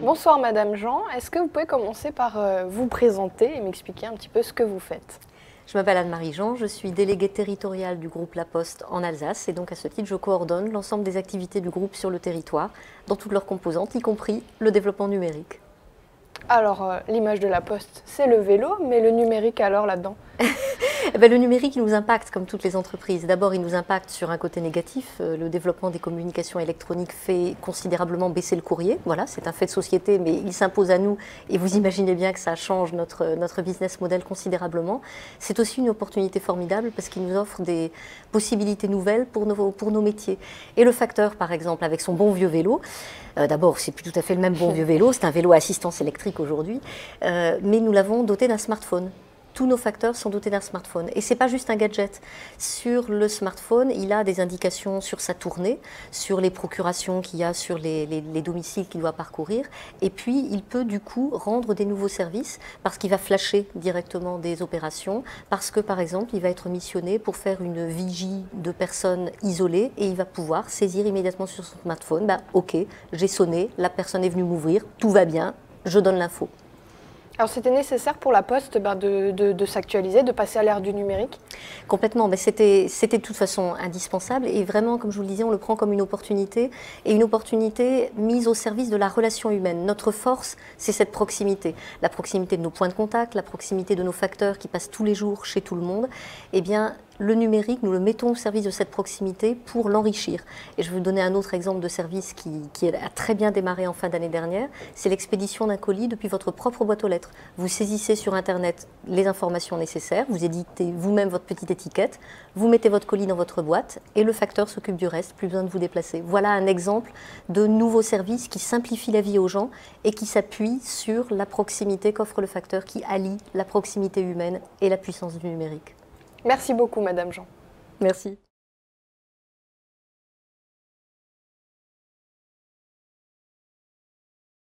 Bonsoir Madame Jean, est-ce que vous pouvez commencer par vous présenter et m'expliquer un petit peu ce que vous faites? Je m'appelle Anne-Marie Jean, je suis déléguée territoriale du groupe La Poste en Alsace et donc à ce titre je coordonne l'ensemble des activités du groupe sur le territoire, dans toutes leurs composantes, y compris le développement numérique. Alors, l'image de la Poste, c'est le vélo, mais le numérique alors là-dedans? Le numérique, il nous impacte comme toutes les entreprises. D'abord, il nous impacte sur un côté négatif. Le développement des communications électroniques fait considérablement baisser le courrier. Voilà, c'est un fait de société, mais il s'impose à nous. Et vous imaginez bien que ça change notre business model considérablement. C'est aussi une opportunité formidable parce qu'il nous offre des possibilités nouvelles pour nos métiers. Et le facteur, par exemple, avec son bon vieux vélo, d'abord, c'est plus tout à fait le même bon vieux vélo, c'est un vélo à assistance électrique aujourd'hui, mais nous l'avons doté d'un smartphone. Tous nos facteurs sont dotés d'un smartphone. Et ce n'est pas juste un gadget. Sur le smartphone, il a des indications sur sa tournée, sur les procurations qu'il y a sur les domiciles qu'il doit parcourir. Et puis, il peut du coup rendre des nouveaux services parce qu'il va flasher directement des opérations, parce que par exemple, il va être missionné pour faire une vigie de personnes isolées et il va pouvoir saisir immédiatement sur son smartphone, ok, j'ai sonné, la personne est venue m'ouvrir, tout va bien, je donne l'info. Alors c'était nécessaire pour la Poste de s'actualiser, de passer à l'ère du numérique? Complètement, mais c'était de toute façon indispensable et vraiment, comme je vous le disais, on le prend comme une opportunité et une opportunité mise au service de la relation humaine. Notre force, c'est cette proximité. La proximité de nos points de contact, la proximité de nos facteurs qui passent tous les jours chez tout le monde. Eh bien, le numérique, nous le mettons au service de cette proximité pour l'enrichir. Et je vais vous donner un autre exemple de service qui a très bien démarré en fin d'année dernière. C'est l'expédition d'un colis depuis votre propre boîte aux lettres. Vous saisissez sur Internet les informations nécessaires, vous éditez vous-même votre petite étiquette, vous mettez votre colis dans votre boîte et le facteur s'occupe du reste, plus besoin de vous déplacer. Voilà un exemple de nouveaux services qui simplifient la vie aux gens et qui s'appuient sur la proximité qu'offre le facteur qui allie la proximité humaine et la puissance du numérique. Merci beaucoup, Madame Jean. Merci.